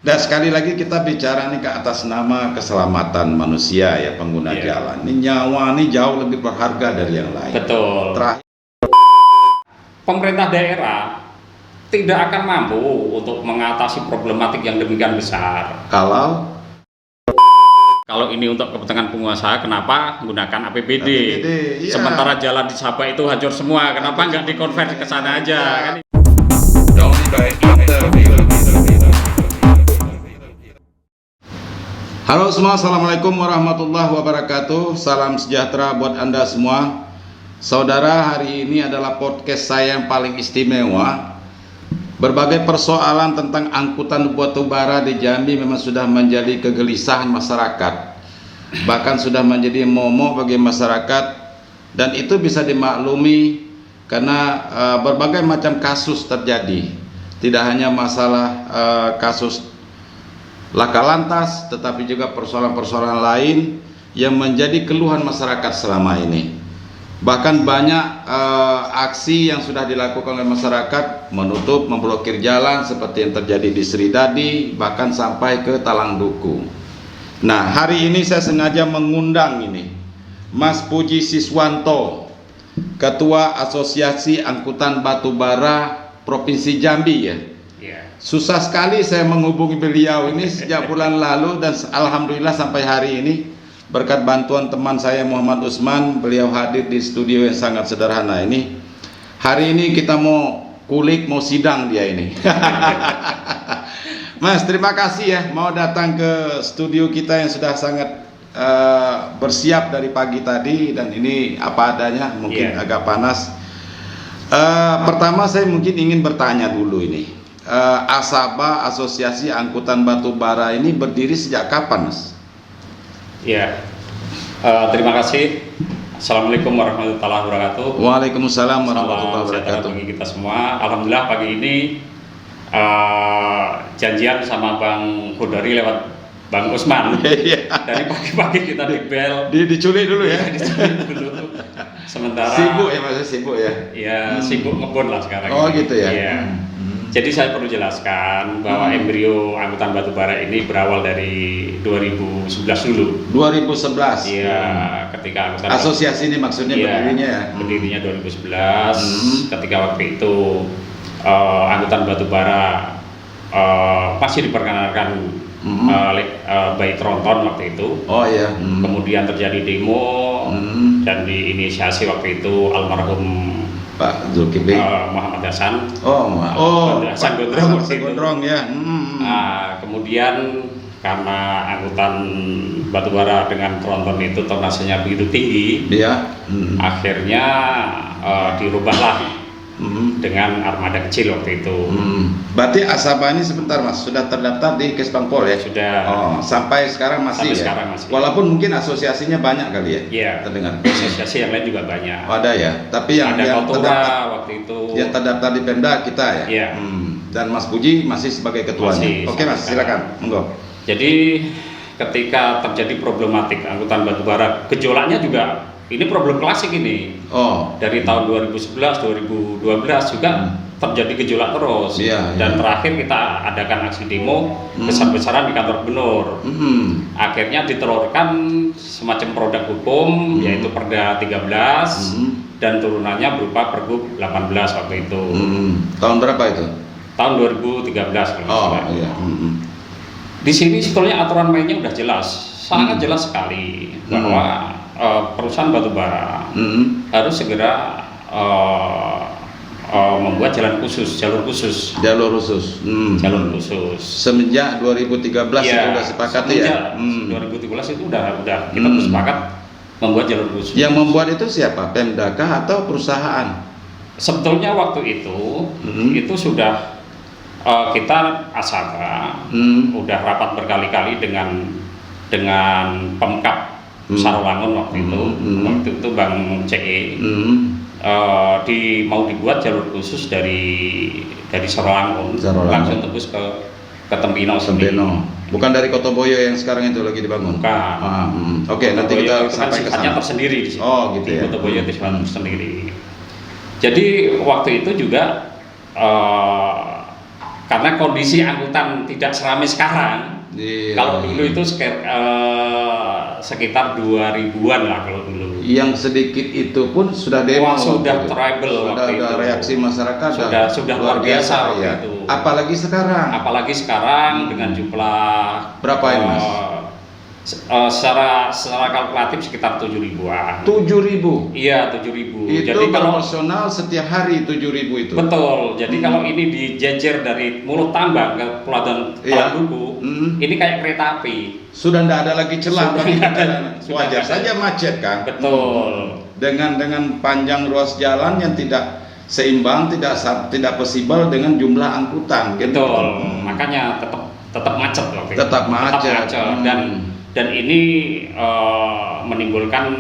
Dan sekali lagi kita bicara nih ke atas nama keselamatan manusia ya, pengguna jalan. Ini nyawa nih jauh lebih berharga dari yang lain. Betul. Terakhir, pemerintah daerah tidak akan mampu untuk mengatasi problematik yang demikian besar. kalau ini untuk kepentingan pengusaha, kenapa menggunakan APBD? iya. Sementara jalan di Sabah itu hancur semua, kenapa nggak dikonversi ke sana aja? Kan? Halo semua, assalamualaikum warahmatullahi wabarakatuh. Salam sejahtera buat Anda semua. Saudara, hari ini adalah podcast saya yang paling istimewa. Berbagai persoalan tentang angkutan batubara di Jambi memang sudah menjadi kegelisahan masyarakat. Bahkan sudah menjadi momok bagi masyarakat, dan itu bisa dimaklumi karena berbagai macam kasus terjadi. Tidak hanya masalah kasus laka lantas, tetapi juga persoalan-persoalan lain yang menjadi keluhan masyarakat selama ini. Bahkan banyak aksi yang sudah dilakukan oleh masyarakat, menutup, memblokir jalan seperti yang terjadi di Sridadi, bahkan sampai ke Talang Duku. Nah, hari ini saya sengaja mengundang ini Mas Puji Siswanto, Ketua Asosiasi Angkutan Batubara Provinsi Jambi ya. Susah sekali saya menghubungi beliau ini sejak bulan lalu, dan alhamdulillah sampai hari ini berkat bantuan teman saya Muhammad Usman, beliau hadir di studio yang sangat sederhana ini. Hari ini kita mau kulik, mau sidang dia ini. Mas, terima kasih ya mau datang ke studio kita yang sudah sangat bersiap dari pagi tadi, dan ini apa adanya, mungkin agak panas. Pertama saya mungkin ingin bertanya dulu ini. ASABA, Asosiasi Angkutan Batubara ini berdiri sejak kapan, Mas? Ya, terima kasih. Assalamualaikum warahmatullahi wabarakatuh. Waalaikumsalam warahmatullahi wabarakatuh. Bagi kita semua, alhamdulillah pagi ini janjian sama Bang Khodari lewat Bang Usman. Dari pagi-pagi kita dibel. Diculik dulu ya. Diculik dulu. Sementara sibuk ya, Mas, sibuk ya. Iya, sibuk ngebon lah sekarang. Oh gitu ya. Iya. Jadi saya perlu jelaskan bahwa embrio angkutan batubara ini berawal dari 2011 dulu. 2011. Iya, ketika angkutan asosiasi ini maksudnya berdirinya ya. Berdirinya 2011. Ketika waktu itu angkutan batubara masih diperkenalkan by Tronton waktu itu. Oh iya. Kemudian terjadi demo dan diinisiasi waktu itu almarhum Pak Zulkifli, Muhammad Hasan. Hasan Gondrong ya. Kemudian karena angkutan batubara dengan tronton itu tonasenya begitu tinggi, akhirnya dirubahlah dengan armada kecil waktu itu. Berarti ASABA ini sebentar, Mas, sudah terdaftar di Kesbangpol ya? Sudah. Sampai sekarang masih sampai ya? Sekarang masih. Walaupun mungkin asosiasinya banyak kali ya? Iya. Terdengar. Asosiasi yang lain juga banyak. Ada ya. Tapi yang terdaftar waktu itu. Yang terdaftar di Pemda kita ya? Iya. Dan Mas Puji masih sebagai ketuanya. Oke Mas, silakan. Monggo. Jadi ketika terjadi problematik angkutan batubara, gejolaknya juga ini problem klasik ini. Dari tahun 2011, 2012 juga terjadi gejolak terus. Dan terakhir kita adakan aksi demo besar-besaran di kantor gubernur. Akhirnya ditelurkan semacam produk hukum, yaitu Perda 13 dan turunannya berupa Pergub 18 waktu itu. Tahun berapa itu? Tahun 2013 kalau iya. Di sini sebetulnya aturan mainnya udah jelas, sangat jelas sekali bahwa perusahaan batubara harus segera membuat jalur khusus. Semenjak 2013 itu sudah sepakati ya. 2013 itu udah kita sepakat membuat jalur khusus. Yang membuat itu siapa? Pemda kah atau perusahaan? Sebetulnya waktu itu sudah kita ASABA udah rapat berkali-kali dengan Pemkab Sarawangun waktu itu Bang CE mau dibuat jalur khusus dari Sarawangun langsung tembus ke Tempino. Bukan dari Kotoboyo yang sekarang itu lagi dibangun. Bukan. Oke, nanti kita sampai ke sana. Tersendiri di sini. Gitu ya. Kotoboyo itu tersendiri. Jadi waktu itu juga karena kondisi angkutan tidak seramai sekarang. Iya, kalau dulu itu sekitar 2000-an lah kalau dulu. Yang sedikit itu pun sudah demo. Sudah trouble waktu itu. Reaksi masyarakat sudah luar biasa ya. itu. Apalagi sekarang dengan jumlah berapa ini, Mas? Secara kalkulatif sekitar 7.000-an. 7.000? Iya, 7.000. Itu jadi proporsional setiap hari 7.000 itu? Betul, jadi kalau ini dijejer dari Mulut Tambang ke Pelabuhan Duku, ini kayak kereta api. Sudah tidak ada lagi celah bagi wajar saja macet kan? Betul. Dengan panjang ruas jalan yang tidak seimbang, tidak possible dengan jumlah angkutan. Betul, makanya tetap macet loh. Tetap macet. Dan ini menimbulkan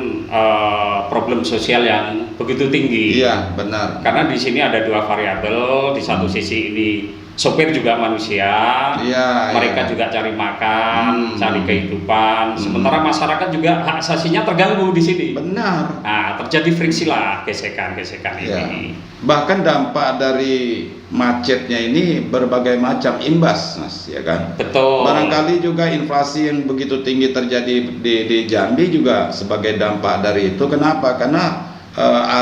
problem sosial yang begitu tinggi. Iya, benar. Karena di sini ada dua variabel. Di satu sisi ini sopir juga manusia, mereka juga cari makan, cari kehidupan. Sementara masyarakat juga hak asasinya terganggu di sini. Benar. Nah, terjadi friksi lah, gesekan-gesekan ini. Bahkan dampak dari macetnya ini berbagai macam imbas, Mas, ya kan? Betul. Barangkali juga inflasi yang begitu tinggi terjadi di Jambi juga sebagai dampak dari itu. Kenapa? Karena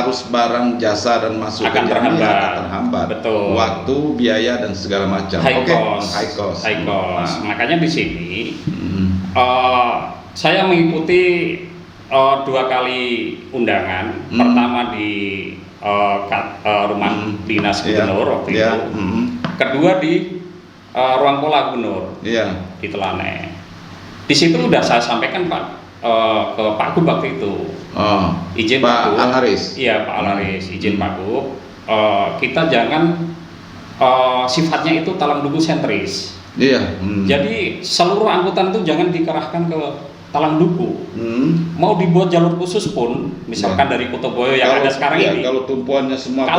arus barang, jasa dan masuk akan ke Jambi terhambat. akan terhambat. Betul. Waktu, biaya dan segala macam. High cost. Makanya di sini saya mengikuti 2 kali undangan. Pertama di rumah dinas gubernur waktu itu. Kedua di ruang pola gubernur di Telane. Di situ udah saya sampaikan ke Pak Gub waktu itu. Izin Pak Al-Haris. Iya, Pak Al-Haris, izin Pak Gub. Kita jangan sifatnya itu Talang Duku sentris. Iya. Jadi seluruh angkutan itu jangan dikerahkan ke Talang Duku. Mau dibuat jalur khusus pun, misalkan dari Kutoboyo yang ada sekarang ini. Kalau tumpuannya semua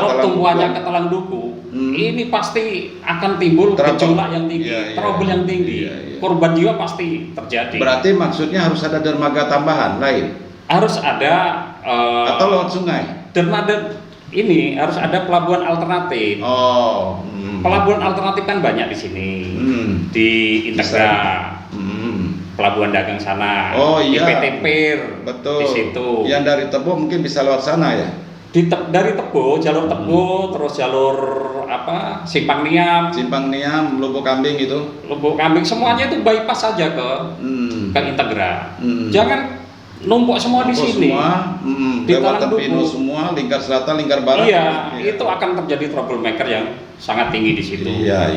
ke Talang Duku, ini pasti akan timbul gejolak yang tinggi, trouble yang tinggi, korban jiwa pasti terjadi. Berarti maksudnya harus ada dermaga tambahan lain? Harus ada atau lewat sungai? Dermaga ini harus ada pelabuhan alternatif. Pelabuhan alternatif kan banyak di sini. Di Integra. Pelabuhan dagang sana, di PT PIR, betul. Di situ. Yang dari Tebo mungkin bisa lewat sana ya? Dari Tebo, jalur Tebo, terus jalur Simpang Niam, Lubuk Kambing itu. Lubuk Kambing semuanya itu bypass saja ke Integra. Jangan numpuk semua di sini. Di lewat Tempino semua, lingkar selatan, lingkar barat. Iya, itu akan terjadi troublemaker yang sangat tinggi di situ. Iya.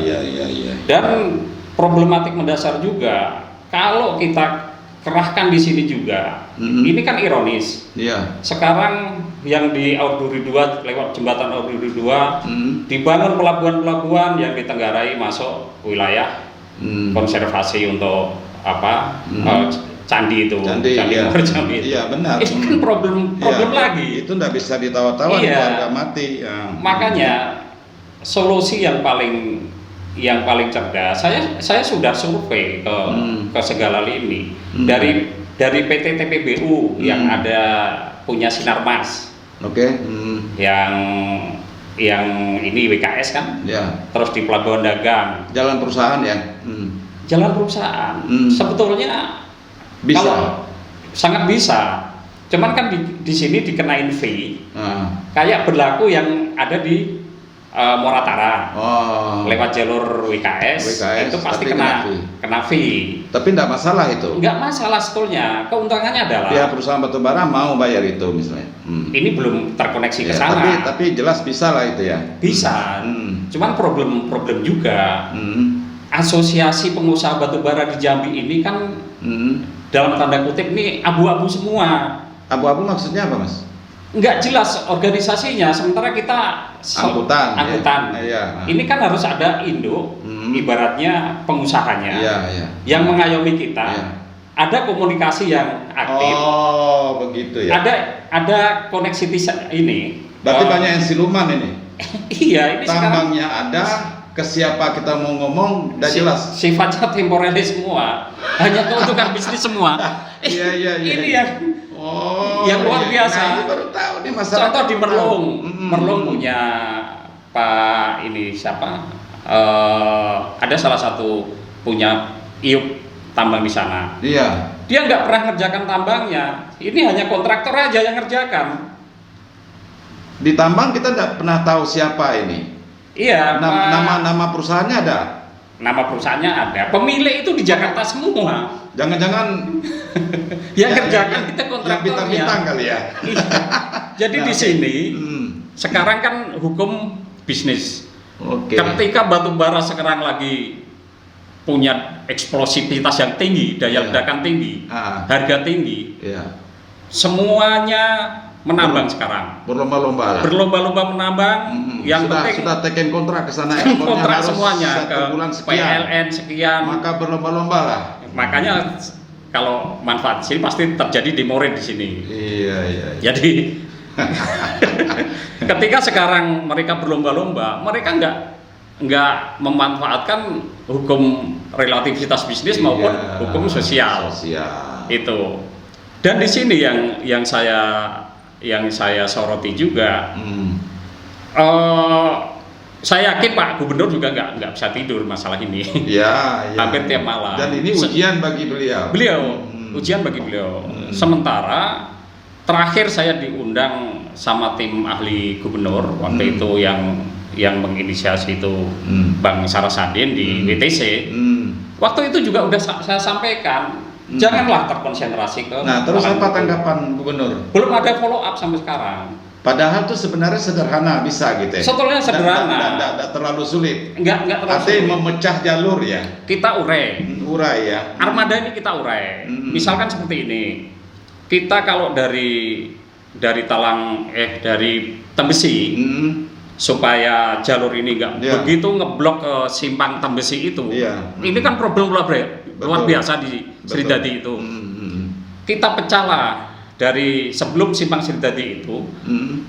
Dan problematik mendasar juga. Kalau kita kerahkan di sini juga, ini kan ironis. Iya. Sekarang yang di Auduri 2 lewat jembatan Auduri 2 dibangun pelabuhan-pelabuhan yang ditenggarai masuk wilayah konservasi untuk candi itu. Candi itu. Iya benar. Itu kan problem lagi. Itu nggak bisa ditawar-tawar keluarga mati. Makanya solusi yang paling cerdas, saya sudah survei ke segala lini dari PT TPBU yang ada punya Sinarmas, yang ini WKS kan, terus di Pelabuhan Dagang, jalan perusahaan ya, jalan perusahaan, sebetulnya bisa, sangat bisa, cuman kan di sini dikenain fee, kayak berlaku yang ada di Moratara, lewat jalur WKS itu pasti kena fee. Tapi tidak masalah itu. Nggak masalah sebetulnya. Keuntungannya adalah perusahaan batubara mau bayar itu misalnya. Ini belum terkoneksi ke sana. Tapi jelas bisa lah itu ya. Bisa. Cuman problem juga. Asosiasi pengusaha batubara di Jambi ini kan dalam tanda kutip ini abu-abu semua. Abu-abu maksudnya apa, Mas? Nggak jelas organisasinya, sementara kita angkutan. Ya. Ini kan harus ada induk, ibaratnya pengusahanya, yang mengayomi kita. Ada komunikasi yang aktif. Oh, begitu ya. Ada koneksitas ini. Berarti banyak yang siluman ini. Iya, ini tambangnya ada, ke siapa kita mau ngomong, udah jelas. Sifatnya temporaris semua, hanya keuntungan bisnis semua. Iya. Ini yang luar biasa. Nah, ini baru tahu nih masalah. Contoh di Merlung, Merlung punya Pak ini siapa? ada salah satu punya iup tambang di sana. Iya. Dia nggak pernah ngerjakan tambangnya. Ini hanya kontraktor aja yang ngerjakan. Di tambang kita tidak pernah tahu siapa ini. Iya. Nama perusahaannya ada. Nama perusahaannya ada. Pemilik itu di Jakarta semua. Jangan-jangan yang kerjakan kita kontraktornya. Yang bintang-bintang kali ya. Jadi di sini sekarang kan hukum bisnis. Ketika batu bara sekarang lagi punya eksplosivitas yang tinggi, daya ledakan tinggi, harga tinggi, semuanya menambang sekarang. Berlomba-lomba menambang. Yang penting sudah teken kontrak ke sana. Kontrak semuanya ke bulan sekian. PLN sekian. Maka berlomba-lomba lah. Makanya kalau manfaat sini pasti terjadi demored di sini. Iya. Jadi ketika sekarang mereka berlomba-lomba, mereka nggak memanfaatkan hukum relativitas bisnis maupun hukum sosial. Itu. Dan di sini yang saya soroti juga. Saya yakin Pak Gubernur juga nggak bisa tidur masalah ini. Ya. Hampir tiap malam. Dan ini ujian bagi beliau. Ujian bagi beliau. Sementara terakhir saya diundang sama tim ahli gubernur waktu itu yang menginisiasi itu Bang Sarasadin di WTC. Waktu itu juga udah saya sampaikan, janganlah terkonsentrasi ke. Nah, terus apa tanggapan gubernur? Belum ada follow up sampai sekarang. Padahal itu sebenarnya sederhana bisa gitu ya. Sebetulnya sederhana. Tidak terlalu sulit. Enggak terlalu sulit. Memecah jalur ya. Kita urai. Ya. Armada ini kita urai. Misalkan seperti ini. Kita kalau dari Tembesi supaya jalur ini enggak begitu ngeblok ke simpang Tembesi itu. Ini kan problem luar biasa di Sridadi itu. Kita pecahlah. Dari sebelum simpang Sridadi itu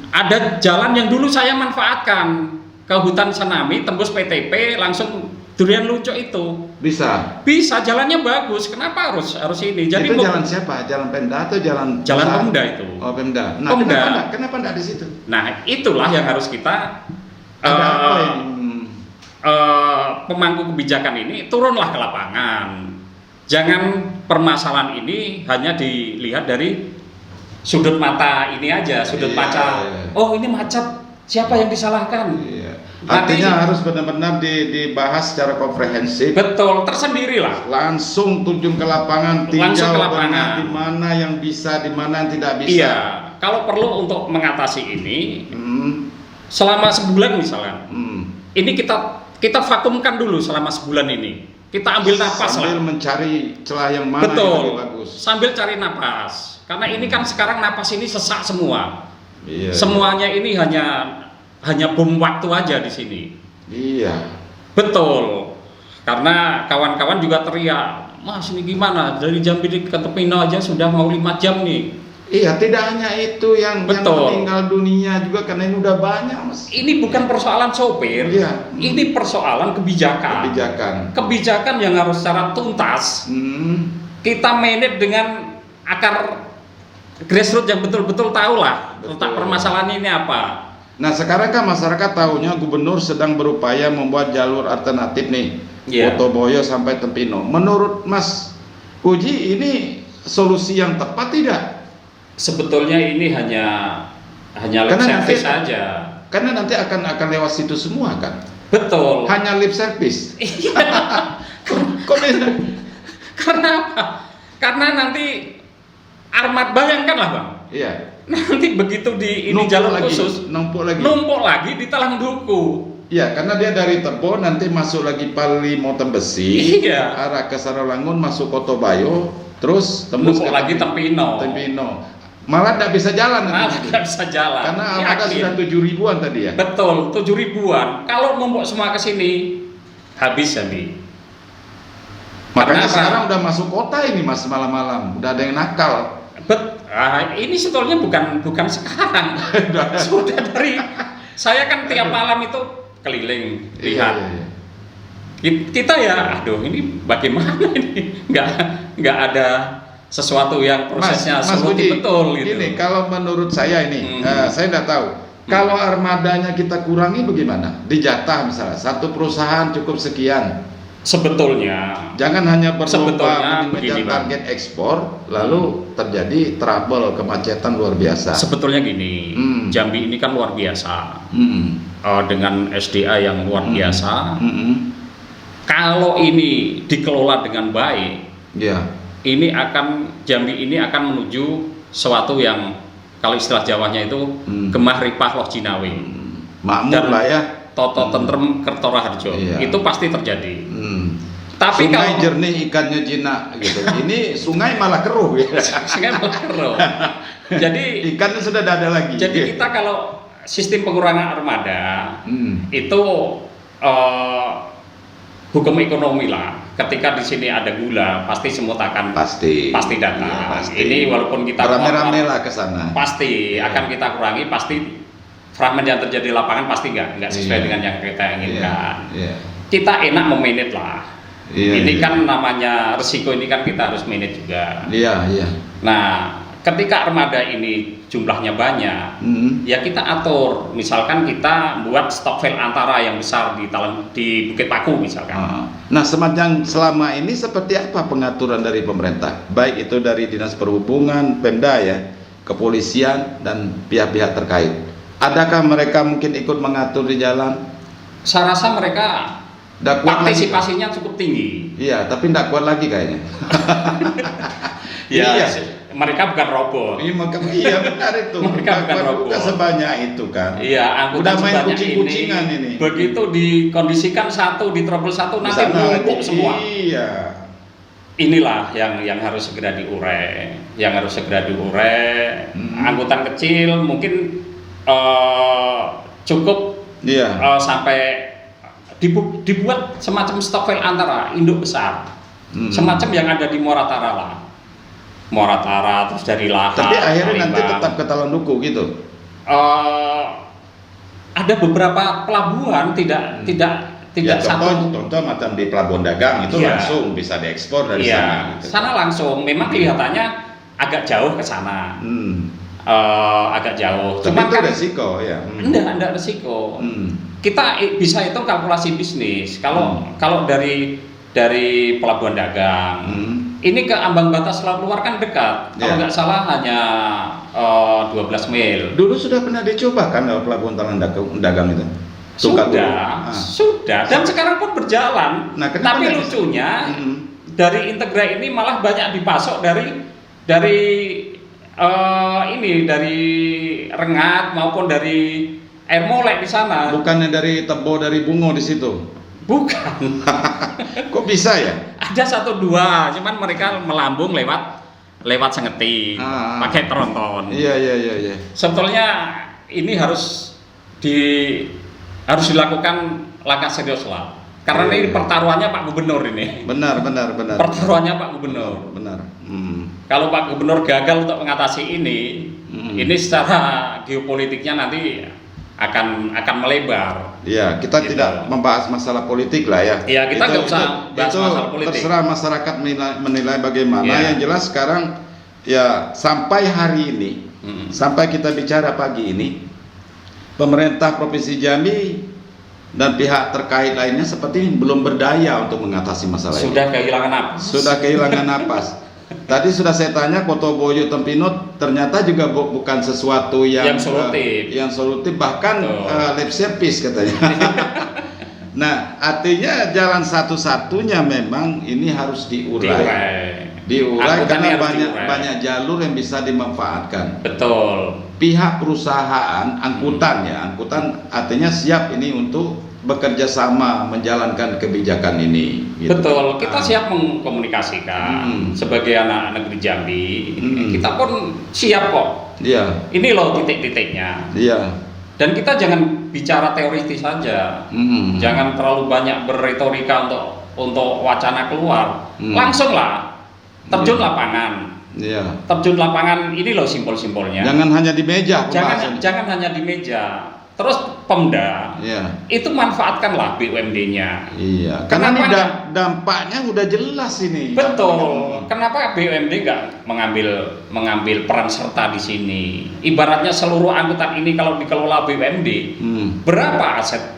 ada jalan yang dulu saya manfaatkan ke hutan Senami tembus PTP langsung Durian Lucu itu bisa jalannya bagus. Kenapa harus ini? Jadi itu jalan siapa? Jalan Pemda atau jalan Pemda itu? Oh, Pemda. Nah, Pemda. Kenapa enggak di situ? Nah, itulah yang harus kita pemangku kebijakan ini turunlah ke lapangan. Jangan permasalahan ini hanya dilihat dari sudut mata ini aja, sudut kaca. Oh, ini macet, siapa yang disalahkan? Artinya harus benar-benar dibahas secara komprehensif. Betul, tersendiri lah. Langsung terjun ke lapangan, tinjau di mana yang bisa, di mana yang tidak bisa. Iya, kalau perlu untuk mengatasi ini, selama sebulan misalnya, ini kita vakumkan dulu selama sebulan ini. Kita ambil napas sambil mencari celah yang mana yang lebih bagus. Sambil cari napas. Karena ini kan sekarang napas ini sesak semua. Semuanya ini hanya bom waktu aja di sini. Iya. Betul. Karena kawan-kawan juga teriak, "Mas, ini gimana? Dari Jambi ke Tepino aja sudah mau 5 jam nih." Iya, tidak hanya itu yang meninggal dunia juga karena ini udah banyak, Mas. Ini bukan persoalan sopir. Ini persoalan kebijakan. Kebijakan yang harus secara tuntas kita manage dengan akar grassroots yang betul-betul tahu lah letak permasalahan ini apa. Nah, sekarang kan masyarakat tahunya gubernur sedang berupaya membuat jalur alternatif nih, Wotoboyo sampai Tempino. Menurut Mas Puji ini solusi yang tepat tidak? Sebetulnya ini hanya lip service saja. Karena nanti akan lewat situ semua kan. Betul. Hanya lip service. Karena apa? Karena nanti bayangkanlah Bang. Iya. Nanti begitu di ini jalur khusus numpuk lagi di Talang Duku. Iya, karena dia dari Tebo nanti masuk lagi Palimo Tembesi, arah ke Sarawangun masuk Wotoboyo, terus tembus ke lagi Tempino. Malah tidak bisa jalan. Karena armada sudah 7.000-an tadi ya. Betul, 7.000-an. Kalau numpuk semua ke sini habis Jambi. Makanya sekarang udah masuk kota ini Mas malam-malam, udah ada yang nakal. Ini sebetulnya bukan sekarang. Sudah dari saya kan tiap malam itu keliling lihat. Kita ya, aduh ini bagaimana ini? Nggak ada sesuatu yang prosesnya Mas Budi, betul gitu. Ini kalau menurut saya ini, saya nggak tahu. Kalau armadanya kita kurangi bagaimana? Dijatah misalnya, satu perusahaan cukup sekian. Sebetulnya Jangan hanya berlomba mengejar begini, Bang. target ekspor, lalu terjadi trouble, kemacetan luar biasa. Sebetulnya gini, Jambi ini kan luar biasa. Dengan SDA yang luar biasa. Kalau ini dikelola dengan baik, Jambi ini akan menuju suatu yang kalau istilah Jawanya itu gemah ripah loh Jinawi. Makmur lah ya. Toto tentrem Kertora Harjo. Itu pasti terjadi. Tapi sungai kalau jernih ikannya jinak gitu. Ini sungai malah keruh ya. Sungai malah keruh. Jadi ikannya sudah tidak ada lagi. Jadi kita kalau sistem pengurangan armada itu hukum ekonomi lah. Ketika di sini ada gula, pasti semut akan pasti datang. Iya, pasti. Ini walaupun kita rame-rame lah ke sana. Pasti akan kita kurangi, pasti fragmen yang terjadi di lapangan pasti nggak sesuai dengan yang kita inginkan. Kita enak memanage lah. Ini kan namanya resiko, ini kan kita harus manage juga. Nah, ketika armada ini jumlahnya banyak, ya kita atur. Misalkan kita buat stok file antara yang besar di Bukit Paku misalkan. Nah, semacam selama ini seperti apa pengaturan dari pemerintah? Baik itu dari Dinas Perhubungan, Pemda ya, kepolisian dan pihak-pihak terkait. Adakah mereka mungkin ikut mengatur di jalan? Saya rasa mereka partisipasinya cukup tinggi. Iya, tapi tidak kuat lagi kayaknya. Mereka bukan robot. Iya benar itu. Mereka bukan robot. Bukan sebanyak itu kan. Iya, udah main kucing-kucingan ini. Begitu dikondisikan di trouble satu nanti menumpuk semua. Iya. Inilah yang harus segera diurai. Angkutan kecil mungkin cukup sampai dibuat semacam stok file antara induk besar, semacam yang ada di Muara terus dari Lahar. Tapi akhirnya nanti tetap ke Talanduku gitu. Ada beberapa pelabuhan tidak contoh macam di Pelabuhan Dagang itu langsung bisa diekspor dari sana. Gitu. Sana langsung, memang kelihatannya agak jauh ke sana. Agak jauh. Cuma kan resiko ya. Enggak resiko. Kita bisa hitung kalkulasi bisnis. Kalau dari Pelabuhan Dagang, ini ke ambang batas laut luar kan dekat. Kalau nggak salah hanya 12 mil. Dulu sudah pernah dicoba kan Pelabuhan Dagang itu? Sudah. Dan sekarang pun berjalan. Nah, tapi lucunya dari Integra ini malah banyak dipasok dari Rengat maupun dari Air Molek di sana. Bukannya dari Tebo, dari Bungo di situ? Bukan. Kok bisa ya? Ada 1-2, cuman mereka melambung lewat Sengeti, pakai tronton. Iya. Sebetulnya ini harus dilakukan langkah serius lah. Karena ini pertaruhannya Pak Gubernur ini. Benar. Pertaruhannya Pak Gubernur. Benar. Kalau Pak Gubernur gagal untuk mengatasi ini secara geopolitiknya nanti akan melebar. Iya, kita tidak membahas masalah politik lah ya. Iya, kita nggak usah bahas masalah politik. Terserah masyarakat menilai bagaimana. Yang jelas sekarang ya sampai hari ini, sampai kita bicara pagi ini, pemerintah Provinsi Jambi dan pihak terkait lainnya seperti belum berdaya untuk mengatasi masalah ini. Sudah kehilangan napas. Tadi sudah saya tanya Koto Boyo Tempinut, ternyata juga bukan sesuatu yang solutif, bahkan lip service katanya. Nah, artinya jalan satu-satunya memang ini harus diurai karena banyak jalur yang bisa dimanfaatkan. Betul. Pihak perusahaan angkutan artinya siap ini untuk bekerja sama menjalankan kebijakan ini. Gitu. Betul, kita siap mengkomunikasikan sebagai anak negeri Jambi. Kita pun siap kok. Iya. Ini loh titik-titiknya. Iya. Dan kita jangan bicara teoritis saja. Jangan terlalu banyak berretorika untuk wacana keluar. Langsung lah terjun lapangan. Terjun lapangan, ini loh simbol-simbolnya. Jangan hanya di meja. Jangan hanya di meja. terus Pemda, Iya. itu manfaatkanlah BUMD-nya. Iya. Karena ini dampaknya udah jelas ini. Betul. Kenapa BUMD nggak mengambil peran serta di sini? Ibaratnya seluruh angkutan ini kalau dikelola BUMD, berapa aset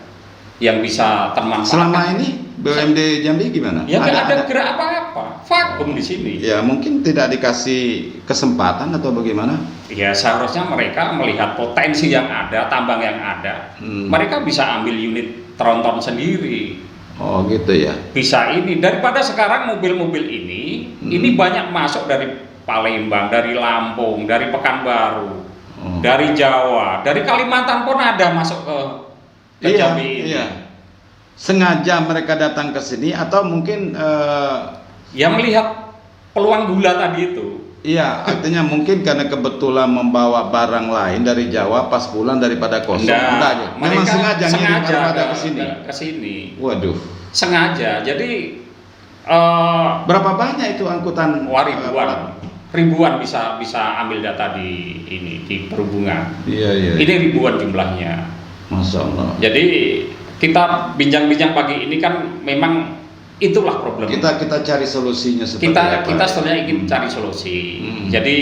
yang bisa termanfaatkan? Selama ini BUMD Jambi gimana? Ya nggak ada gerak apa-apa, vakum di sini. Ya mungkin tidak dikasih kesempatan atau bagaimana? Ya seharusnya mereka melihat potensi yang ada, tambang yang ada, mereka bisa ambil unit tronton sendiri. Oh gitu ya. Bisa ini daripada sekarang mobil-mobil ini banyak masuk dari Palembang, dari Lampung, dari Pekanbaru, dari Jawa, dari Kalimantan pun ada masuk ke Jambi ini. Iya. Sengaja mereka datang ke sini atau mungkin ya melihat peluang gula tadi itu. Iya, artinya mungkin karena kebetulan membawa barang lain dari Jawa pas pulang daripada kosong. Enggak, memang sengaja ke sini. Waduh. Sengaja. Jadi berapa banyak itu angkutan? Ribuan bisa ambil data di perhubungan. Iya. Ini ribuan jumlahnya. Masya Allah. Jadi kita bincang-bincang pagi ini kan memang itulah problem. Kita cari solusinya seperti apa? Kita sebenarnya ingin cari solusi. Jadi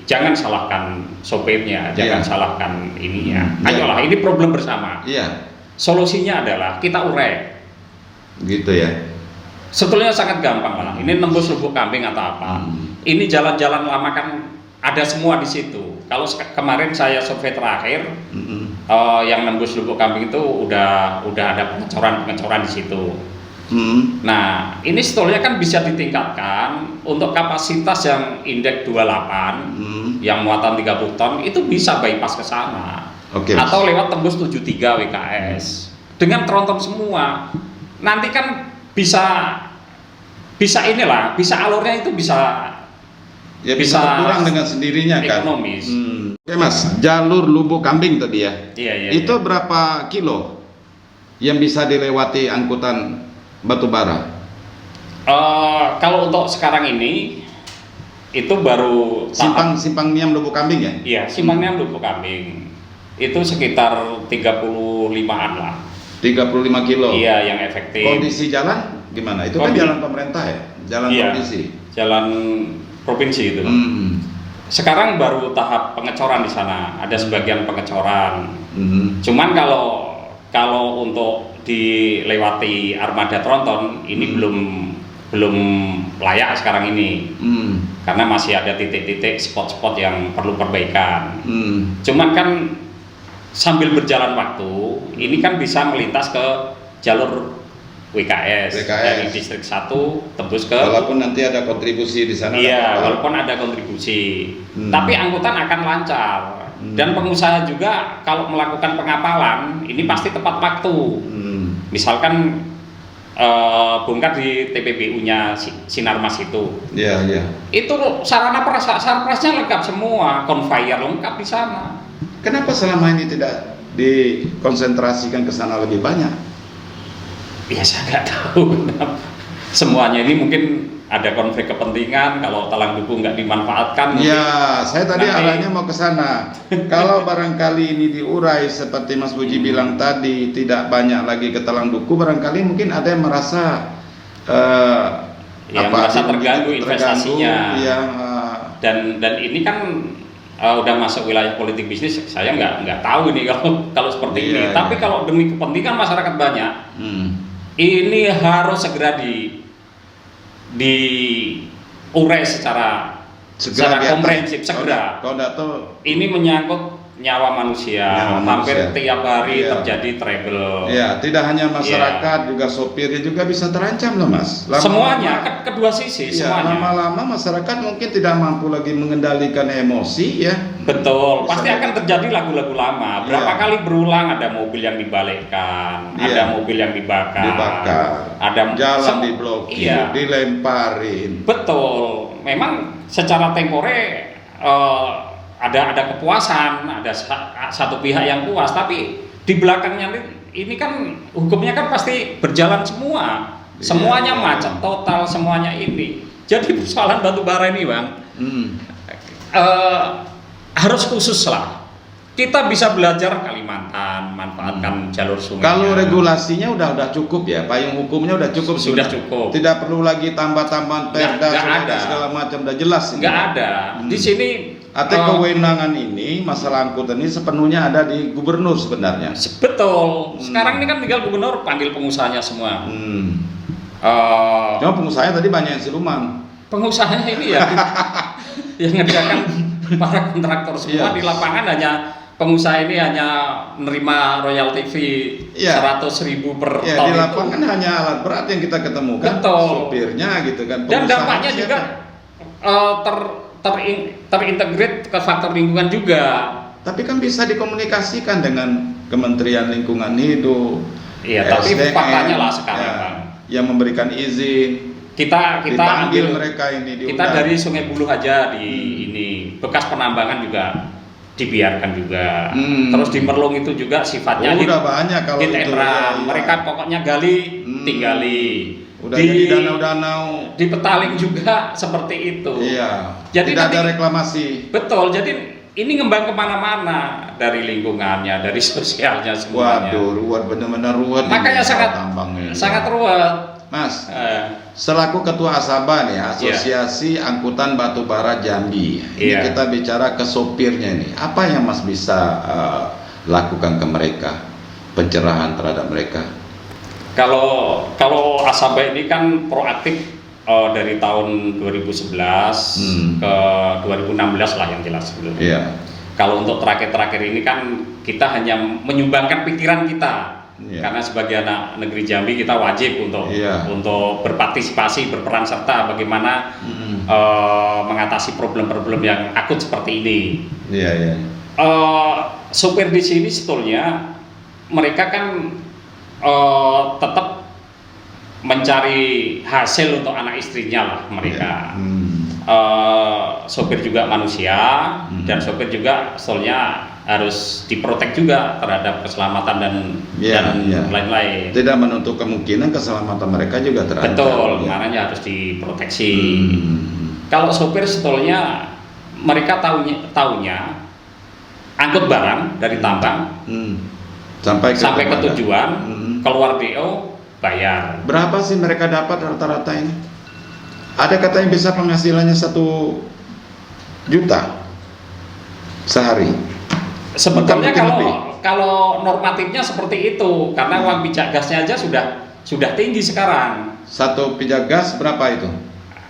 jangan salahkan sopirnya, jangan salahkan ininya. Ayolah, ini problem bersama. Iya. Solusinya adalah kita urai. Gitu ya. Sebetulnya sangat gampang lah. Ini nembus Lubuk Kambing atau apa? Ini jalan-jalan lama kan ada semua di situ. Kalau kemarin saya survei terakhir, yang nembus Lubuk Kambing itu udah ada pengecoran di situ. Nah, ini sebetulnya kan bisa ditingkatkan untuk kapasitas yang indeks 28, yang muatan 30 ton itu bisa bypass ke sana. Atau lewat tembus 73 WKS. Dengan tronton semua. Nanti kan bisa alurnya itu bisa kurang dengan sendirinya kan. Ekonomis. Oke Mas, jalur Lubuk Kambing tadi ya. Iya. Itu berapa kilo yang bisa dilewati angkutan batubara? Kalau untuk sekarang ini itu baru simpang Niam Lubuk Kambing ya? Iya, simpang Niam Lubuk Kambing itu sekitar 35-an lah. 35 kilo. Iya, yang efektif. Kondisi jalan gimana? Itu kan jalan pemerintah ya? Jalan provinsi. Jalan provinsi itu. Sekarang baru tahap pengecoran di sana. Ada sebagian pengecoran. Cuman kalau untuk dilewati armada tronton ini belum layak sekarang ini. Karena masih ada titik-titik spot-spot yang perlu perbaikan. Cuman kan sambil berjalan waktu ini kan bisa melintas ke jalur WKS. Dari distrik 1 tembus ke, walaupun nanti ada kontribusi di sana. Iya, walaupun ada kontribusi, tapi angkutan akan lancar. Dan pengusaha juga kalau melakukan pengapalan ini pasti tepat waktu. Misalkan bongkar di TPBU-nya Sinarmas itu. Iya. Itu sarana prasarana lengkap semua, conveyor lengkap di sana. Kenapa selama ini tidak dikonsentrasikan ke sana lebih banyak? Ya saya nggak tahu. Semuanya ini mungkin ada konflik kepentingan. Kalau Talang Duku nggak dimanfaatkan. Ya, saya tadi arahnya mau ke sana. Kalau barangkali ini diurai seperti Mas Puji bilang tadi, tidak banyak lagi ke Talang Duku, barangkali mungkin ada yang merasa merasa terganggu investasinya. Dan ini kan udah masuk wilayah politik bisnis. Saya nggak tahu ini kalau seperti ini. Tapi kalau demi kepentingan masyarakat banyak, ini harus segera diurai secara komprehensif segera. Ini menyangkut nyawa manusia. Hampir tiap hari terjadi trouble. Ya, tidak hanya masyarakat, juga sopirnya juga bisa terancam loh Mas. Semuanya, kedua sisi semuanya. Lama-lama masyarakat mungkin tidak mampu lagi mengendalikan emosi ya. Betul, pasti akan terjadi lagu-lagu lama. Berapa kali berulang ada mobil yang dibalikkan, ada mobil yang dibakar, ada jalan diblokir, dilemparin. Betul, memang secara tempore ada kepuasan, ada satu pihak yang puas, tapi di belakangnya ini kan hukumnya kan pasti berjalan semua. Semuanya macet total, semuanya ini. Jadi persoalan batubara ini Bang, harus khusus lah. Kita bisa belajar Kalimantan, manfaatkan jalur sungai. Kalau regulasinya udah cukup ya, payung hukumnya udah cukup. Sudah cukup. Tidak perlu lagi tambah-tambahan perda segala macam, udah jelas. Nggak ada. Di sini artinya kewenangan ini, masalah angkutan ini sepenuhnya ada di gubernur sebenarnya. Betul. Sekarang ini kan tinggal gubernur panggil pengusahanya semua. Cuma pengusahanya tadi banyak yang siluman. Pengusahanya ini ya yang ngerjakan para kontraktor semua. Di lapangan hanya pengusaha ini hanya menerima royalti fee 100.000 per ton. Di lapangan hanya alat berat yang kita ketemukan. Betul. Sopirnya gitu kan. Dan dampaknya juga terintegrate ke faktor lingkungan juga. Tapi kan bisa dikomunikasikan dengan Kementerian Lingkungan Hidup. Iya, tapi faktanya lah sekarang, Bang. Yang memberikan izin. Kita ambil mereka ini diundang. Kita dari Sungai Buloh aja ini bekas penambangan juga dibiarkan juga. Terus di Merlung itu juga sifatnya udah banyak kalau hit and itu. Run. Mereka pokoknya gali, tinggali. Udah jadi danau-danau. Di Petaling juga seperti itu. Iya. Jadi tidak ada reklamasi. Betul. Jadi ini ngembang kemana-mana, dari lingkungannya, dari sosialnya semuanya. Waduh, ruwet, benar-benar ruwet. Makanya sangat ruwet. Mas, selaku Ketua Asaba nih, Asosiasi Angkutan Batubara Jambi, ini kita bicara ke sopirnya nih. Apa yang Mas bisa lakukan ke mereka, pencerahan terhadap mereka? Kalau Asaba ini kan proaktif dari tahun 2011 ke 2016 lah yang jelas sebelumnya. Iya. Kalau untuk terakhir-terakhir ini kan kita hanya menyumbangkan pikiran kita. Karena sebagai anak negeri Jambi kita wajib untuk berpartisipasi, berperan serta bagaimana mengatasi problem-problem yang akut seperti ini. Sopir di sini sebetulnya mereka kan tetap mencari hasil untuk anak istrinya lah mereka. Sopir juga manusia dan sopir juga sebetulnya harus diprotek juga terhadap keselamatan dan lain-lain. Tidak menutup kemungkinan keselamatan mereka juga terancam. Betul, makanya harus diproteksi. Kalau sopir sebetulnya mereka taunya angkut barang dari tambang sampai ke tujuan, keluar DO, bayar. Berapa sih mereka dapat rata-rata ini? Ada katanya bisa penghasilannya 1 juta sehari. Sebetulnya kalau normatifnya seperti itu, karena uang pijak gasnya aja sudah tinggi sekarang. Satu pijak gas berapa itu?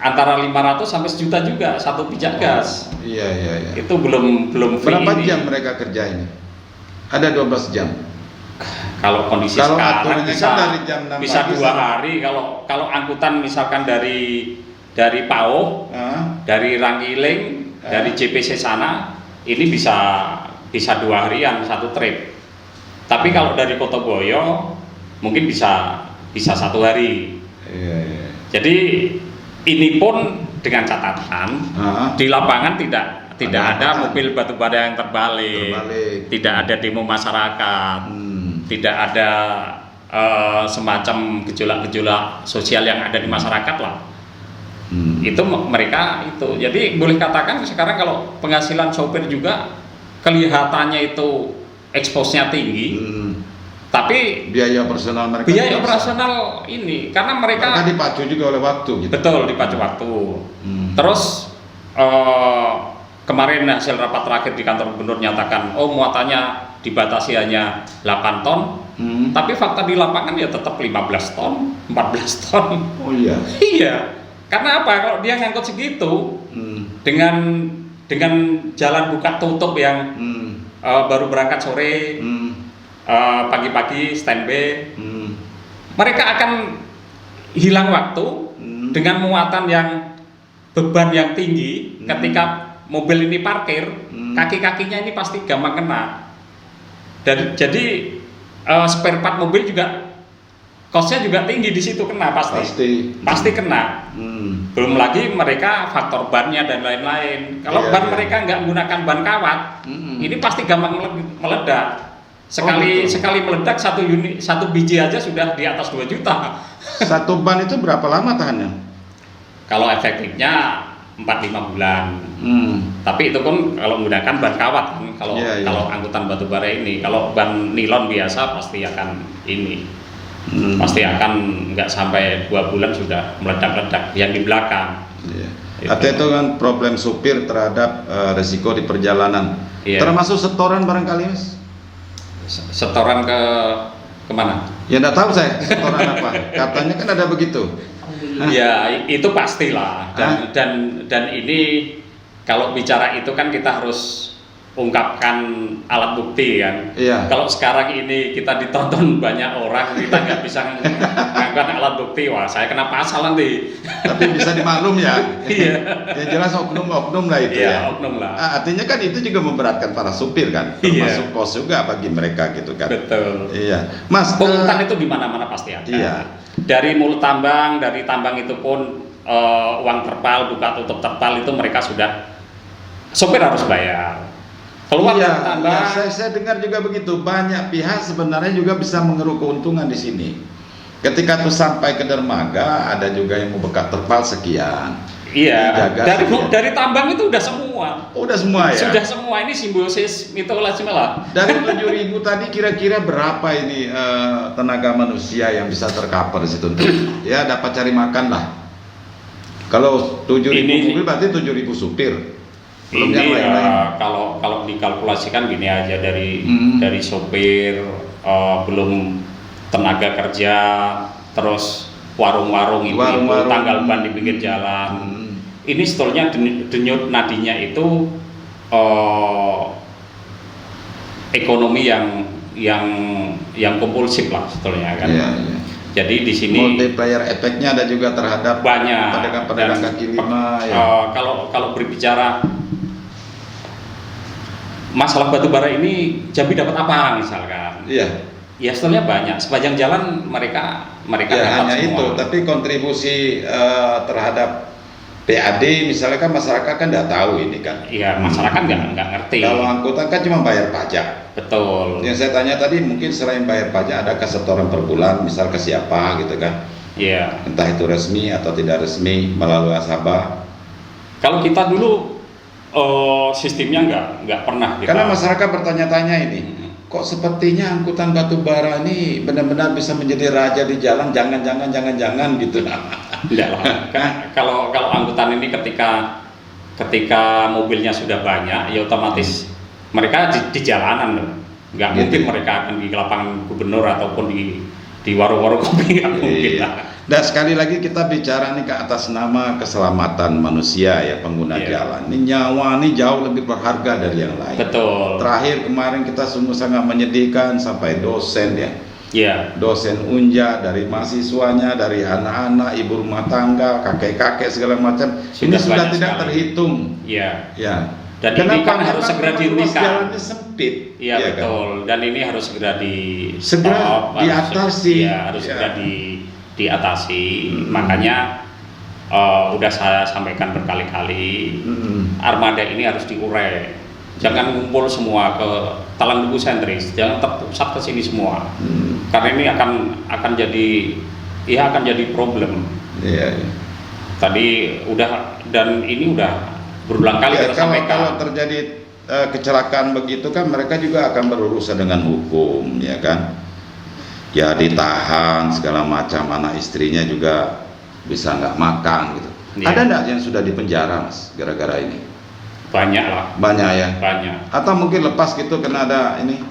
Antara 500 sampai 1 juta juga satu pijak gas. Iya. Itu belum berapa jam mereka kerja ini? Ada 12 jam. Kalau kondisi sekarang dari jam 6 bisa 2 hari. Kalau angkutan misalkan dari PAO, dari Rangiling, dari JPC sana, ini bisa 2 harian 1 trip. Tapi kalau dari Kotoboyo mungkin bisa 1 hari. Jadi ini pun dengan catatan di lapangan tidak ada mobil batubara yang terbalik. Tidak ada demo masyarakat, tidak ada semacam gejolak-gejolak sosial yang ada di masyarakat lah. Itu mereka itu. Jadi boleh katakan sekarang kalau penghasilan sopir juga kelihatannya itu expose-nya tinggi, tapi biaya operasional mereka ini karena mereka dipacu juga oleh waktu gitu. Betul, dipacu waktu. Terus kemarin hasil rapat terakhir di kantor gubernur nyatakan muatannya dibatasi hanya 8 ton, tapi fakta di lapangan ya tetap 15 ton, 14 ton. Oh iya. Iya. Karena apa? Kalau dia ngangkut segitu dengan jalan buka tutup yang baru berangkat sore, pagi-pagi standby, mereka akan hilang waktu dengan muatan yang beban yang tinggi. Ketika mobil ini parkir, kaki-kakinya ini pasti gampang kena. Dan jadi spare part mobil juga cost-nya juga tinggi di situ, kena pasti kena. Belum lagi mereka faktor bannya dan lain-lain. Kalau ban mereka nggak menggunakan ban kawat, ini pasti gampang meledak. Sekali meledak satu biji aja sudah di atas 2 juta. Satu ban itu berapa lama tahannya? Kalau efektifnya 4-5 bulan. Tapi itu pun kalau menggunakan ban kawat kan, kalau angkutan batubara ini. Kalau ban nilon biasa pasti akan ini. Pasti akan nggak sampai 2 bulan sudah meledak-ledak yang di belakang. Artinya itu kan problem supir terhadap resiko di perjalanan. Termasuk setoran barangkali, Mas? Setoran kemana? Ya enggak tahu saya setoran apa. Katanya kan ada begitu. Ya itu pastilah. Dan ini kalau bicara itu kan kita harus ungkapkan alat bukti kan. Kalau sekarang ini kita ditonton banyak orang, kita nggak bisa mengangkat alat bukti, wah saya kena pasal nanti. Tapi bisa dimaklum ya. Ya jelas oknum lah itu ya. Oknum lah. Artinya kan itu juga memberatkan para supir kan, termasuk pos juga bagi mereka gitu kan. Betul. Mas. Pungutan itu di mana-mana pasti ada. Dari mulut tambang, dari tambang itu pun uang terpal, buka tutup terpal itu mereka sudah supir harus bayar. Keluar dari tambang. Saya dengar juga begitu. Banyak pihak sebenarnya juga bisa mengeruk keuntungan di sini. Ketika tuh sampai ke dermaga, ada juga yang mau buka terpal sekian. Dari tambang itu udah semua. Udah semua ya. Sudah semua, ini simbiosis mitologi malah. Dari 7.000 tadi kira-kira berapa ini tenaga manusia yang bisa tercover di situ? Ya dapat cari makan lah. Kalau 7.000 mobil berarti 7.000 supir. Belum ini kalau dikalkulasikan gini aja dari sopir, belum tenaga kerja, terus warung-warung ibu-ibu tanggal ban di pinggir jalan. Ini sebetulnya denyut nadinya itu ekonomi yang kompulsif lah sebetulnya kan. Jadi di sini multiplier efeknya ada juga terhadap banyak pedagang kaki lima. Kalau berbicara masalah batubara ini, Jambi dapat apa misalkan? Ya sebetulnya banyak. Sepanjang jalan mereka hanya semua. itu. Tapi kontribusi terhadap PAD misalnya kan masyarakat kan nggak tahu ini kan. Iya, masyarakat nggak ngerti. Kalau angkutan kan cuma bayar pajak. Betul. Yang saya tanya tadi mungkin selain bayar pajak ada setoran per bulan, misal ke siapa gitu kan? Entah itu resmi atau tidak resmi melalui asabah. Kalau kita dulu sistemnya nggak pernah. Karena masyarakat bertanya-tanya ini. Kok sepertinya angkutan batubara ini benar-benar bisa menjadi raja di jalan, jangan gitu lah. Enggak lah. Kalau angkutan ini ketika mobilnya sudah banyak, ya otomatis mereka di jalanan loh. Nggak mungkin mereka akan di lapangan gubernur ataupun di warung-warung kopi, nggak mungkin lah. Dan sekali lagi kita bicara nih ke atas nama keselamatan manusia ya, pengguna jalan. Ini nyawa nih jauh lebih berharga dari yang lain. Betul. Terakhir kemarin kita sungguh sangat menyedihkan sampai dosen ya. Dosen unja, dari mahasiswanya, dari anak-anak, ibu rumah tangga, kakek-kakek segala macam. Ini sudah tidak terhitung. Dan ini kan harus segera dihentikan. Jalannya sempit. Betul. Kan? Dan ini harus segera diatasi. Harus segera diatasi. Makanya udah saya sampaikan berkali-kali, armada ini harus diurai. Jangan ngumpul semua ke Talang Duku sentris, jangan terpusat ke sini semua. Karena ini akan jadi problem. Tadi ini udah berulang kali kita sampaikan. Kalau terjadi kecelakaan begitu kan mereka juga akan berurusan dengan hukum, ya kan? Ya ditahan segala macam, anak istrinya juga bisa nggak makan gitu. Ada nggak yang sudah dipenjara Mas gara-gara ini? Banyak lah. Banyak ya? Banyak. Atau mungkin lepas gitu karena ada ini?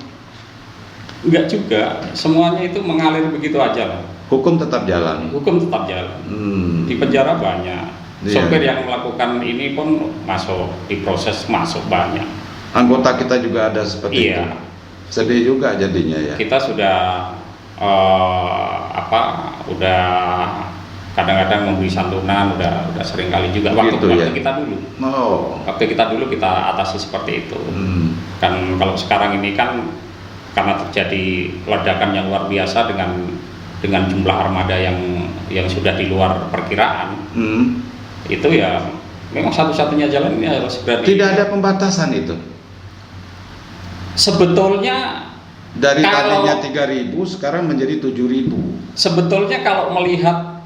Enggak juga, semuanya itu mengalir begitu aja lah. Hukum tetap jalan? Hukum tetap jalan. Di penjara banyak. Sopir yang melakukan ini pun masuk, diproses masuk banyak. Anggota kita juga ada seperti itu? Sedih juga jadinya ya? Kita sudah udah kadang-kadang memberi santunan, udah sering kali juga waktu kita dulu. Waktu kita dulu kita atasi seperti itu. Kan kalau sekarang ini kan karena terjadi ledakan yang luar biasa dengan jumlah armada yang sudah di luar perkiraan. Itu ya memang satu-satunya jalan ini harus segera. Tidak ada pembatasan itu. Sebetulnya dari tadinya 3.000 sekarang menjadi 7.000. Sebetulnya kalau melihat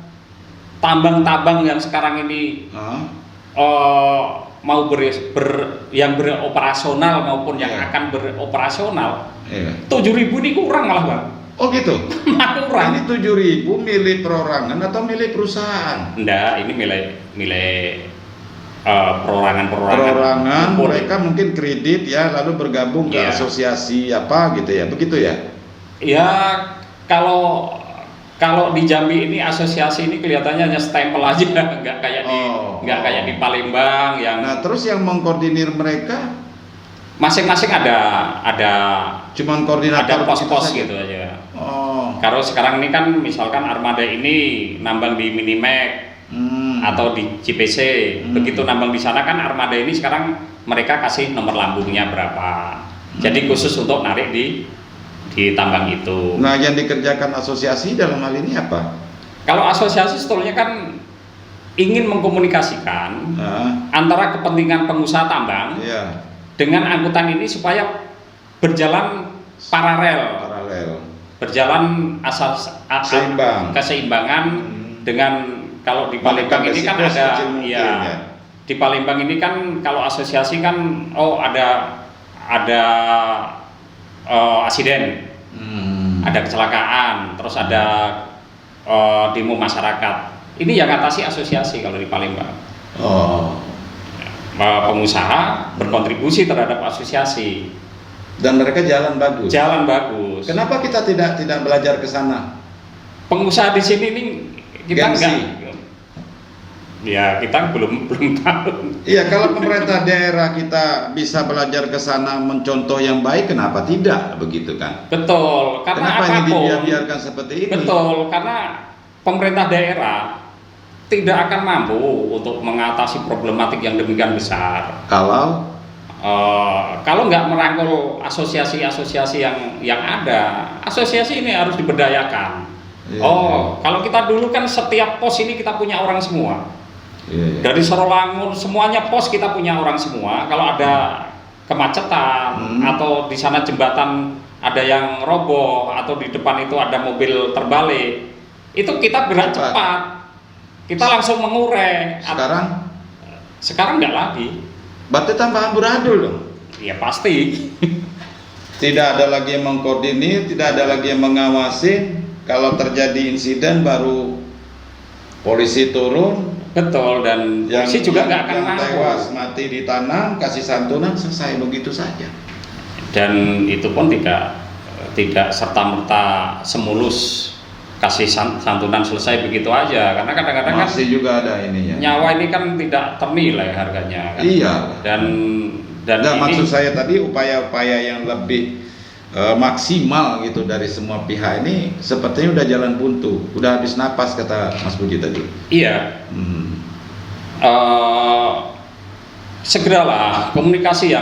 tambang-tambang yang sekarang ini mau yang beroperasional maupun yang akan beroperasional, 7.000 ini kurang malah Bang. Oh gitu? Kurang. Ini 7.000 milik perorangan atau milik perusahaan? Enggak, ini milik perorangan. Mereka mungkin kredit ya, lalu bergabung ke asosiasi apa gitu ya, begitu ya? Ya, kalau di Jambi ini asosiasi ini kelihatannya hanya stempel aja, nggak kayak di Palembang yang. Nah, terus yang mengkoordinir mereka masing-masing ada cuman koordinator, ada pos-pos gitu aja. Kalau sekarang ini kan misalkan armada ini nambang di Minimax atau di JPC, begitu nambang di sana kan armada ini sekarang mereka kasih nomor lambungnya berapa. Jadi khusus untuk narik di tambang itu. Nah, yang dikerjakan asosiasi dalam hal ini apa? Kalau asosiasi sebetulnya kan ingin mengkomunikasikan antara kepentingan pengusaha tambang dengan angkutan ini supaya berjalan paralel. Berjalan keseimbangan dengan kalau di Palembang ini kan ada di Palembang ini kan kalau asosiasi kan ada asiden, ada kecelakaan, terus ada demo masyarakat. Ini yang atasi asosiasi kalau di Palembang. Pengusaha berkontribusi terhadap asosiasi. Dan mereka jalan bagus. Kenapa kita tidak belajar ke sana? Pengusaha di sini ini kita kita belum tahu. Iya, kalau pemerintah daerah kita bisa belajar ke sana mencontoh yang baik, kenapa tidak begitu kan? Betul, karena kenapa ini dibiarkan seperti ini? Betul, karena pemerintah daerah tidak akan mampu untuk mengatasi problematik yang demikian besar. Kalau nggak merangkul asosiasi-asosiasi yang ada, asosiasi ini harus diberdayakan. Kalau kita dulu kan setiap pos ini kita punya orang semua. Dari Sorolangun semuanya pos kita punya orang semua. Kalau ada kemacetan atau di sana jembatan ada yang roboh atau di depan itu ada mobil terbalik, itu kita gerak cepat. Kita langsung mengurai. Sekarang nggak lagi. Berarti tambah amburadul dong? Ya pasti. Tidak ada lagi yang mengkoordinir, tidak ada lagi yang mengawasi. Kalau terjadi insiden baru polisi turun. Betul, dan polisi juga nggak akan yang tewas mati di tanah, kasih santunan, selesai begitu saja. Dan itu pun tidak serta-merta semulus kasih santunan selesai begitu aja, karena kadang-kadang masih juga ada ininya. Nyawa ini kan tidak ternilai harganya kan? Iya. Dan ini, maksud saya tadi upaya-upaya yang lebih maksimal gitu dari semua pihak ini sepertinya udah jalan buntu, udah habis napas kata Mas Puji tadi. Iya. Segeralah komunikasi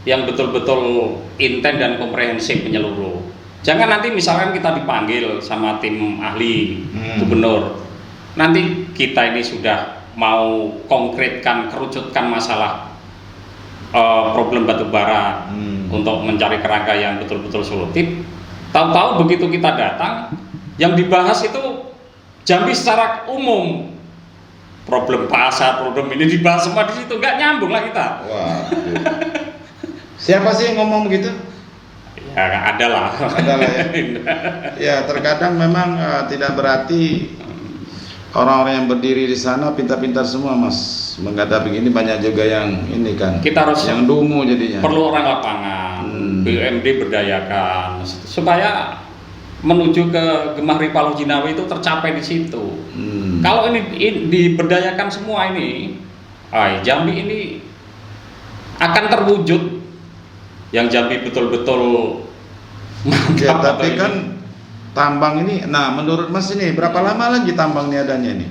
yang betul-betul intens dan komprehensif menyeluruh. Jangan nanti misalkan kita dipanggil sama tim ahli gubernur, nanti kita ini sudah mau konkretkan, kerucutkan masalah problem batubara untuk mencari kerangka yang betul-betul solutif. Tahu-tahu begitu kita datang, yang dibahas itu Jambi secara umum, problem pasar, problem ini dibahas semua di situ, nggak nyambung lah kita. Siapa sih yang ngomong begitu? Ya ada lah ya. Ya terkadang memang tidak berarti orang-orang yang berdiri di sana pintar-pintar semua Mas. Menghadapi ini banyak juga yang ini kan. Kita harus yang dungu jadinya. Perlu orang lapangan, BUMD berdayakan supaya menuju ke Gemah Ripalu Jinawi itu tercapai di situ. Kalau ini diberdayakan semua ini, Jambi ini akan terwujud. Yang Jambi betul-betul mantap. Ya, tapi kan tambang ini, nah menurut Mas ini berapa lama lagi tambang ini adanya nih?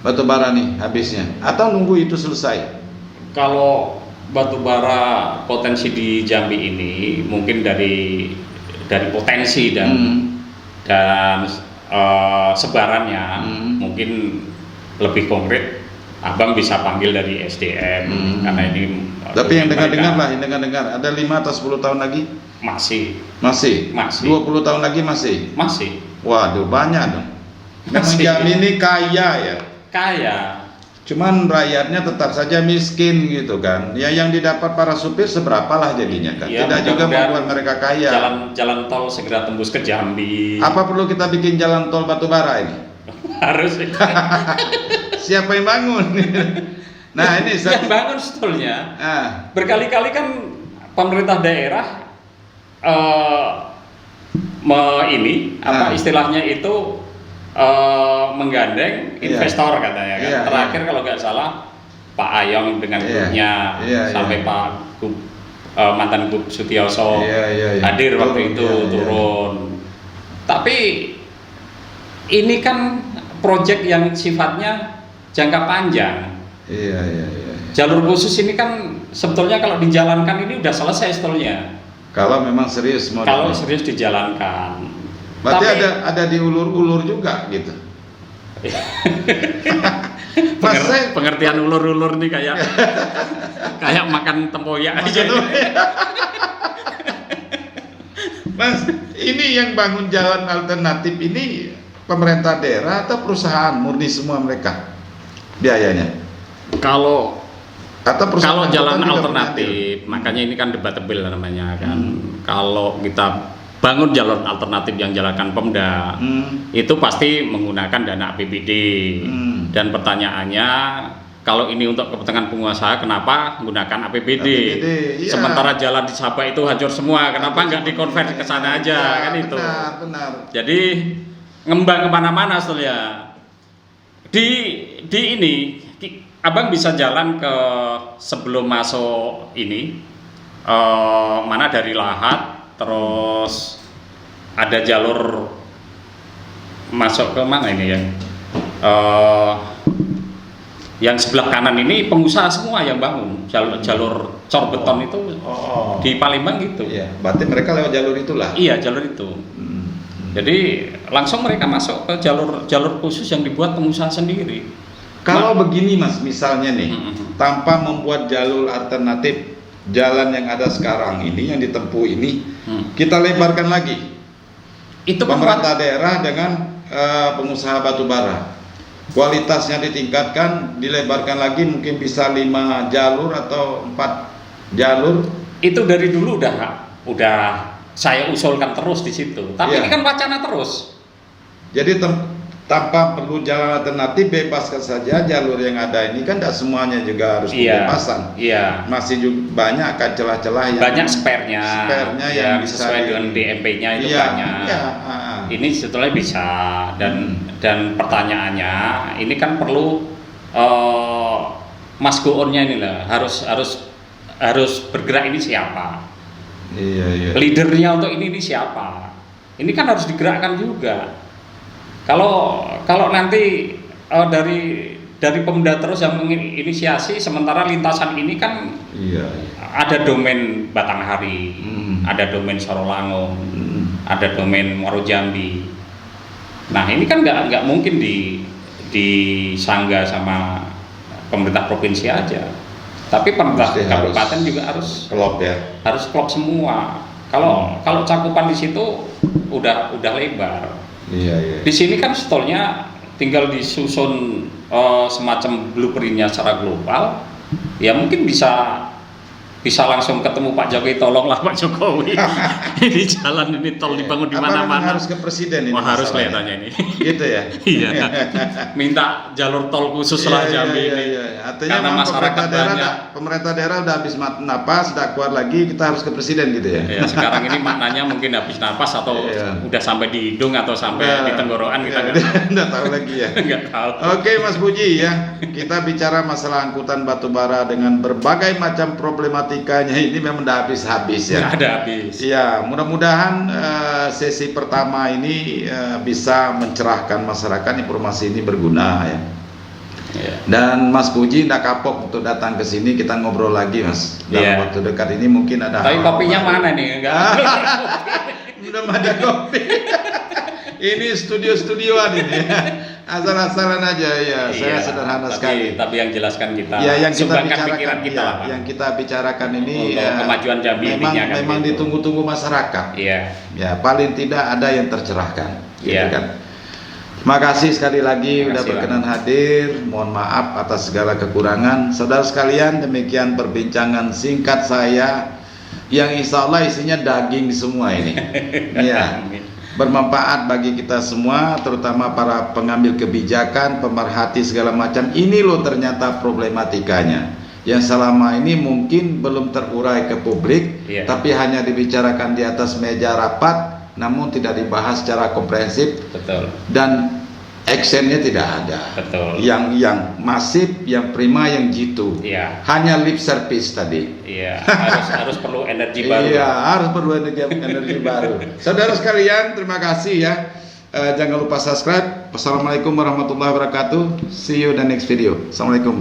Batubara nih habisnya? Atau nunggu itu selesai? Kalau batubara potensi di Jambi ini mungkin dari potensi dan sebarannya mungkin lebih konkret. Abang bisa panggil dari SDM karena ini. Tapi yang dengar-dengar ada 5 atau 10 tahun lagi? Masih. 20 tahun lagi masih. Waduh, banyak dong. Memang Jambi ini kaya ya. Kaya. Cuman rakyatnya tetap saja miskin gitu kan. Ya yang didapat para supir seberapalah jadinya kan. Ya, tidak juga membuat mereka kaya. Jalan tol segera tembus ke Jambi. Apa perlu kita bikin jalan tol batubara ini? Harus. Siapa yang bangun? Nah ini yang bangun sebetulnya. Berkali-kali kan pemerintah daerah istilahnya itu menggandeng investor katanya kan. Terakhir kalau nggak salah Pak Ayong dengan grupnya sampai Pak mantan Gub Sutioso hadir waktu itu turun. Tapi ini kan proyek yang sifatnya jangka panjang. Jalur khusus ini kan sebetulnya kalau dijalankan ini udah selesai sebetulnya. Kalau memang serius mau serius dijalankan. Berarti ada diulur-ulur juga gitu. Pengertian ulur-ulur nih kayak makan tempoyak aja. Mas, ini yang bangun jalan alternatif ini pemerintah daerah atau perusahaan murni semua mereka biayanya? Kalau jalan alternatif, makanya ini kan debatable namanya kan. Kalau kita bangun jalur alternatif yang jalankan Pemda, itu pasti menggunakan dana APBD. Dan pertanyaannya, kalau ini untuk kepentingan pengusaha, kenapa menggunakan APBD? Sementara jalan di Sabah itu hancur semua, kenapa nggak dikonversi ke sana aja? Kan itu. Benar. Jadi ngembang kemana-mana sebetulnya. Di ini Abang bisa jalan ke sebelum masuk ini mana dari Lahat, terus ada jalur masuk ke mana ini ya? Yang sebelah kanan ini pengusaha semua yang bangun jalur cor beton itu di Palembang gitu. Iya, berarti mereka lewat jalur itulah. Iya, jalur itu. Jadi langsung mereka masuk ke jalur khusus yang dibuat pengusaha sendiri. Kalau begini Mas, misalnya nih, tanpa membuat jalur alternatif, jalan yang ada sekarang ini, yang ditempuh ini, kita lebarkan lagi. Itu pemerintah daerah dengan pengusaha batubara. Kualitasnya ditingkatkan, dilebarkan lagi, mungkin bisa 5 jalur atau 4 jalur. Itu dari dulu udah saya usulkan terus di situ. Tapi ini kan wacana terus. Jadi tanpa perlu jalan alternatif, bebaskan saja jalur yang ada ini kan tidak semuanya juga harus dilepasan. Masih juga banyak kan celah-celah yang banyak spare-nya yang sesuai dengan DMP-nya itu banyak. Ini sebetulnya bisa dan pertanyaannya ini kan perlu Mas Goonnya inilah harus bergerak ini siapa? Leadernya untuk ini siapa? Ini kan harus digerakkan juga. Kalau nanti dari Pemda terus yang menginisiasi, sementara lintasan ini kan ada domain Batanghari, ada domain Sorolango, ada domain Muaro Jambi. Nah ini kan nggak mungkin disangga sama pemerintah provinsi aja, tapi pemerintah kabupaten juga harus klop semua. Kalau cakupan di situ udah lebar. Di sini kan sebetulnya tinggal disusun semacam blueprintnya secara global, ya mungkin bisa langsung ketemu Pak Jokowi, tolonglah Pak Jokowi. Ini jalan ini tol dibangun di mana-mana. Harus ke presiden ini. Harus kelihatannya ini. Gitu ya. Iya. Minta jalur tol khusus lah Jambi ini. Artinya karena masyarakat pemerintah daerah udah habis napas, udah kuat lagi, kita harus ke presiden gitu ya. Ya, sekarang ini maknanya mungkin habis napas atau udah sampai di hidung atau sampai di tenggorokan, kita nggak tahu lagi ya. Nggak tahu. Oke Mas Puji ya, kita bicara masalah angkutan batubara dengan berbagai macam problematikanya ini memang udah habis-habis ya. Nggak ada habis. Ya, mudah-mudahan sesi pertama ini bisa mencerahkan masyarakat, informasi ini berguna ya. Dan Mas Puji tidak kapok untuk datang ke sini, kita ngobrol lagi Mas. Dalam waktu dekat ini mungkin ada. Tapi kopinya mana nih? Enggak. Belum ada kopi. Ini studio-studioan ini. Asal-asalan aja ya. Saya sederhana sekali. Tapi yang jelaskan kita. Ya, yang kita bicarakan kita lah. Yang kita bicarakan ini kemajuan Jambi memang ditunggu-tunggu masyarakat. Iya. Ya, paling tidak ada yang tercerahkan. Gitu kan. Terima kasih sekali lagi Terima udah kasih, berkenan hadir. Mohon maaf atas segala kekurangan. Saudara sekalian, demikian perbincangan singkat saya yang insya Allah isinya daging semua ini. Ya, bermanfaat bagi kita semua, terutama para pengambil kebijakan, pemerhati segala macam. Ini loh ternyata problematikanya. Yang selama ini mungkin belum terurai ke publik, tapi hanya dibicarakan di atas meja rapat, namun tidak dibahas secara komprehensif. Betul. Dan actionnya tidak ada. Betul. Yang masif, yang prima, yang jitu. Iya. Hanya lip service tadi. Iya. harus perlu energi baru. Iya, harus perlu energi baru. Saudara sekalian, terima kasih ya. Jangan lupa subscribe. Wassalamualaikum warahmatullahi wabarakatuh. See you in the next video. Assalamualaikum.